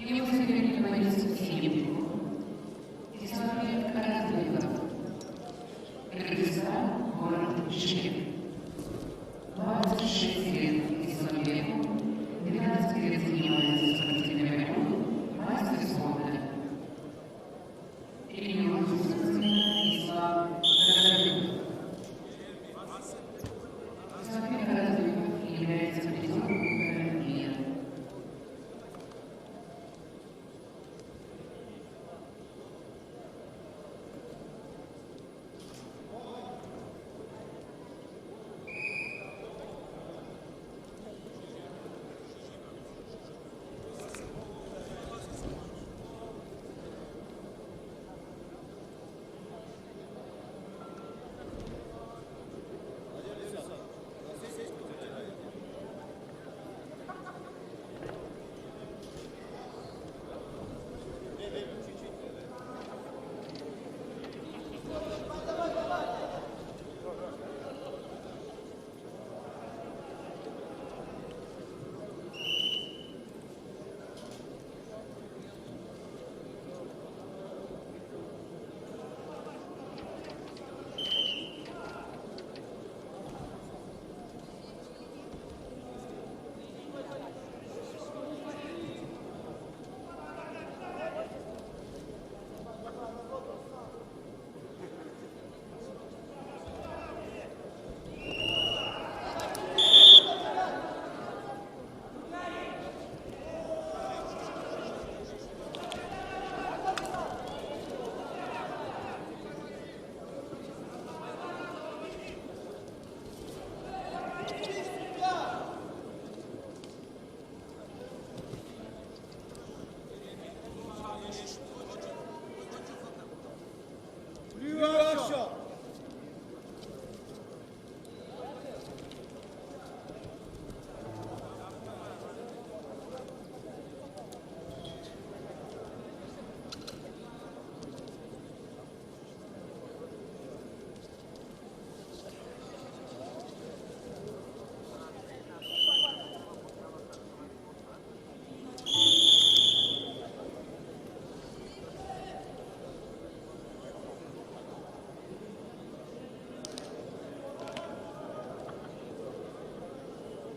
Его завели на Борису Филиппу. История разведка. Регистр город Шеф. 26 лет из веку, 12 лет занимается спортивным ремонтом, мастер спорта. Тренер Ислам Разовик. Ислам Разовик является призером мира.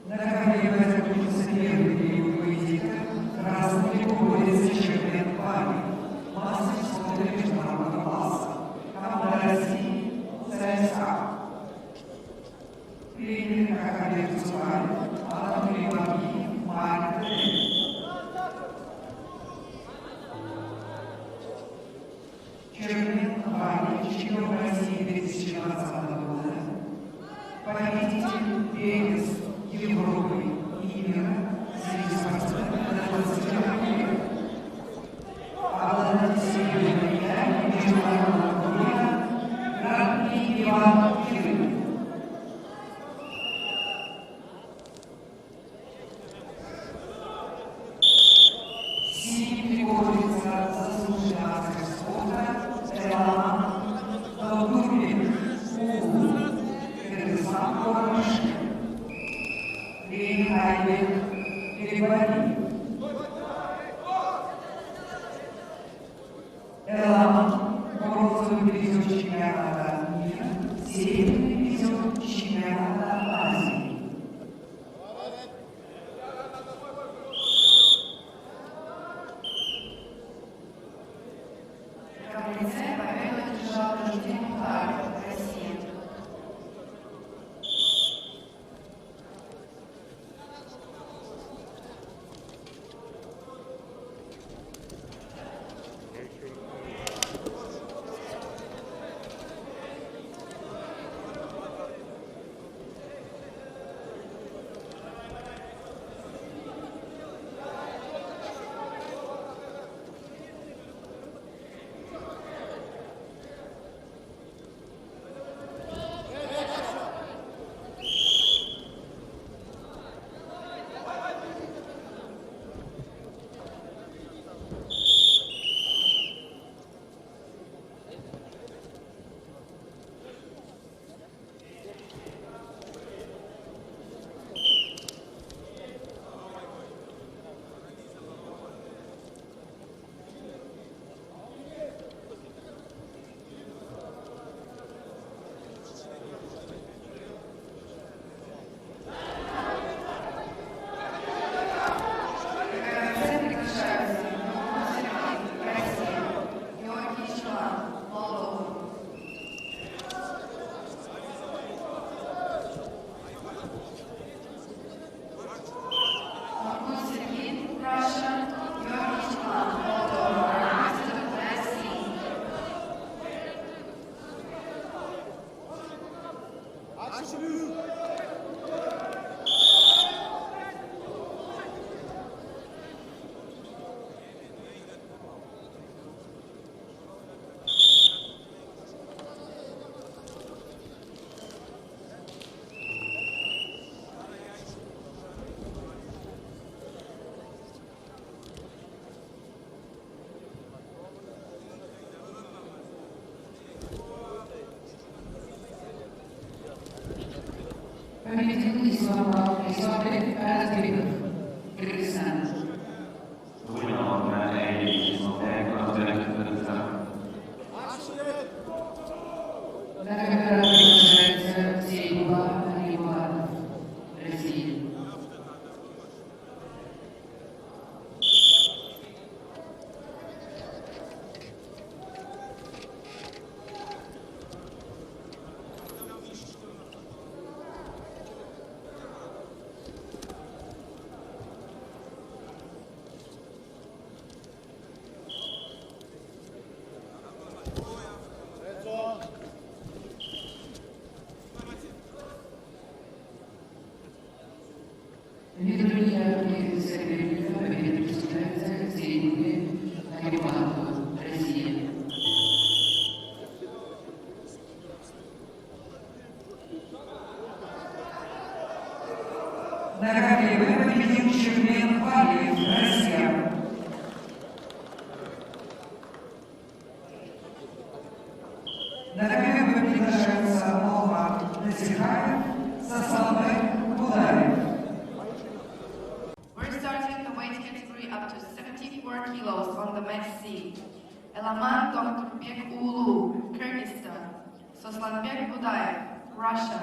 На ковре закончился первый период поединка. Красный борется с чемпионом пари. Мастер спорта международного класса. Команда России ЦСКА. Тренер Кахабек Цукаль, Анатолий Вагиев, Марк Тренер. Чемпион пари, чемпион России 2020 года. Победитель Перес Европы и мира среди спортсменов на 21 век. Обладатель серебряной медали международного турнира Гран-при Иван Кирилл. Синий приходится заслуженный мастер спорта Элан Долгурбек Улу. Кыргызстан город Шеф. Тренер Переводи. Элан бронзовый призер чемпионата мира, серебряный призер чемпионата Азии. Каблице победу одержал Рожден Харьков, Россия. победил Исламбек Азбеков, Кыргызстан. На КПК приглашается Серега Алибанов, Россия. Ввиду неявки соперника победа присуждается Сереге Алибанову, Россия. На ковре победил Шермен Валиев, Россия. На ковре приглашается Алмат Насихаев, Сасанбек Будаев. We're starting the weight category up to 74 kilos on the men's C. Elaman Dokturbek Ulu, Kyrgyzstan. Soslanbek Budayev, Russia.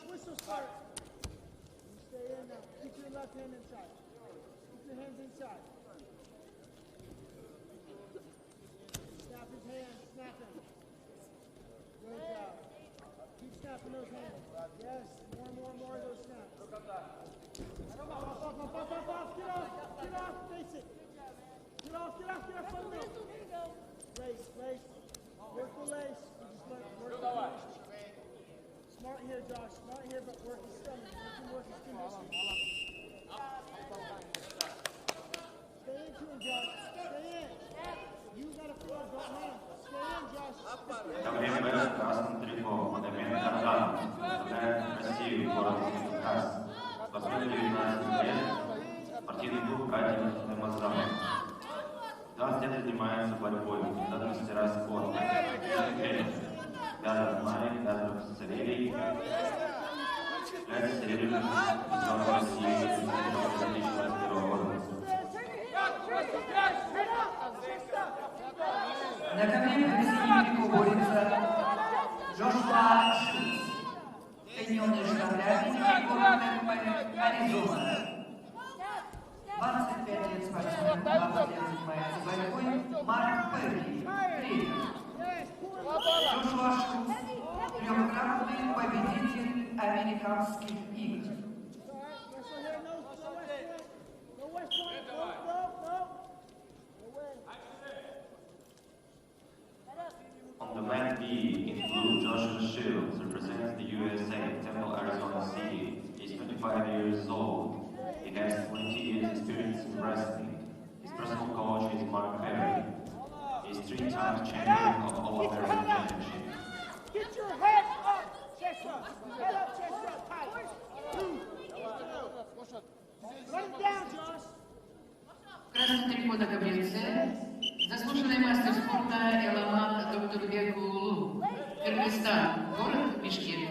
Whistle start. You stay in now. Keep your left hand inside. Keep your hands inside. Snap his hands. Snap him. Good job. Keep snapping those hands. Yes. More of those snaps. Off. Get off. Face it. Get off from the middle. Lace. Work the lace. Work the lace. Smart here, Josh. Smart here, but work his stomach. Work his conditioning. Stay in to him, Josh. Stay in. You got a floor, don't hand. Stay in, Josh. КВБ в красном трико, Магомед Кардан, представляет Россию, город Кавказ. Последние 19 лет спортивный клуб «Катя Эмазрам». 20 лет занимается борьбой, даже мастера спорта. Пятый мая, Петров Савелий, является серебряным призером России 2021 года. На ковре по борется Джошуа Шульц, Соединенные Штаты Америки, город Аризона. 25 лет спортсмен, 20 лет занимается борьбой, Марк Перри, тренер. Джошуа Шульц, трехкратный победитель американских игр. On the mat B, in blue, Joshua Shields represents the USA, Temple, Arizona City. He's 25 years old. He has 20 years experience in wrestling. His personal coach is Mark Perry. He's 3 times champion of All American Championship. Get your head up, chest up. Head up, chest up, tight. Run it down, Josh. Красный трико на ковре С. Заслуженный мастер спорта Эламан Доктурбек Улу, Кыргызстан, город Бишкек.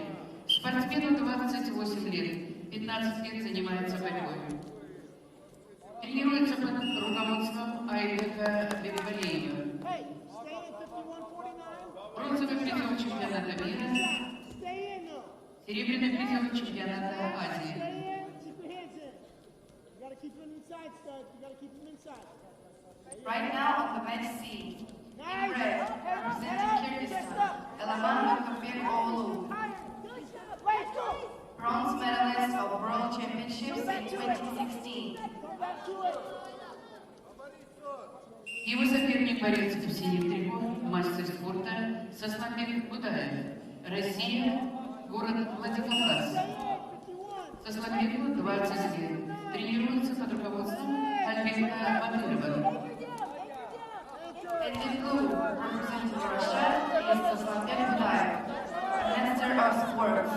Спортсмену 28 лет, 15 лет занимается борьбой. Тренируется под руководством Айбека Бекбалиева. Бронзовый призер чемпионата мира, серебряный призер чемпионата Азии. You gotta keep them inside, stud. You gotta keep them inside. Right now on the match C, in red, representing Kyrgyzstan, Elaman Doktorbek-oğlu, bronze medalist of World Championships in 2016. Его соперник борец в синем трико, мастер спорта Сосланбек Будаев, Россия, город Владикавказ. Сосланбеку 20 лет, тренируется под руководством Альберта Батырова. In the blue, representing Russia, is Soslanbek Budayev, Minister of Sports.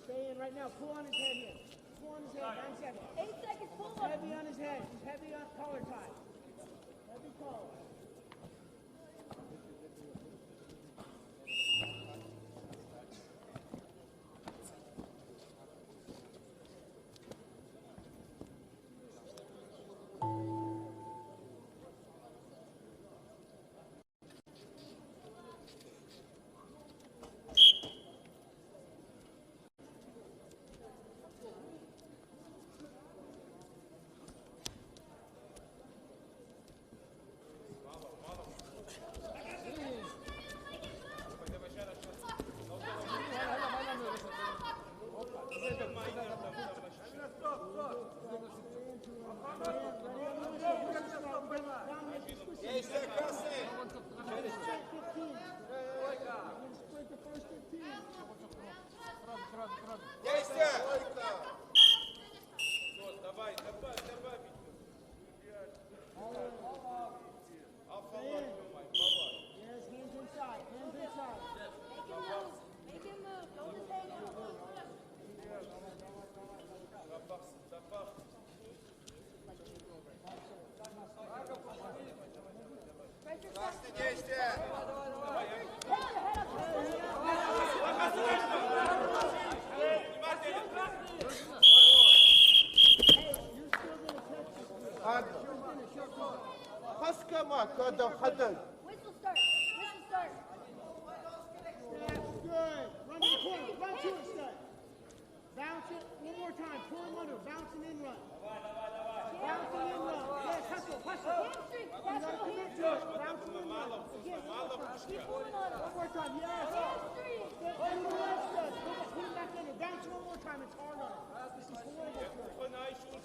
Stay in right now. Pull on his head here. Pull on his head. 9 seconds. 8 seconds, pull He's up. heavy on his head. He's heavy on collar tie. Heavy collar. Yes, hands inside. Hands inside. Make him move. Don't just hang out. Whistle start. Whistle start. That's good. Run to the corner. Run to it, Stud. Bounce it. One more time. Pull him under. Bounce and in run. Bounce and in run. Yes, hustle. Hustle. Hamstring. You That's gotta no commit to hamstring. it. Bounce and in run. Again, one more time. Keep pulling on him. One more time. Yes. Hamstring. Get in the left, Stud. Put him back under. Bounce one more time. It's hard on him. This is horrible.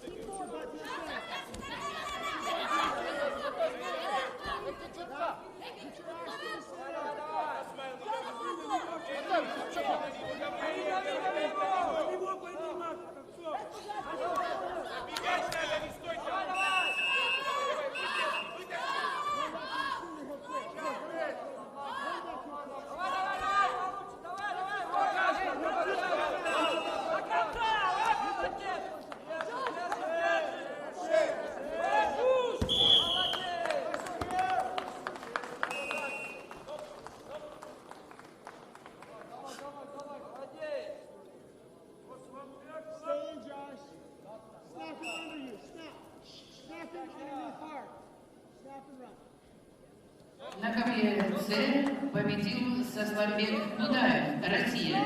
Keep going, bud. Yes, sir. Get your ass to the center. Stay in, Josh. Snap it under you. Snap. Snap it underneath hard. Snap and run. На ковре С победил Сосланбек Будаев, Россия.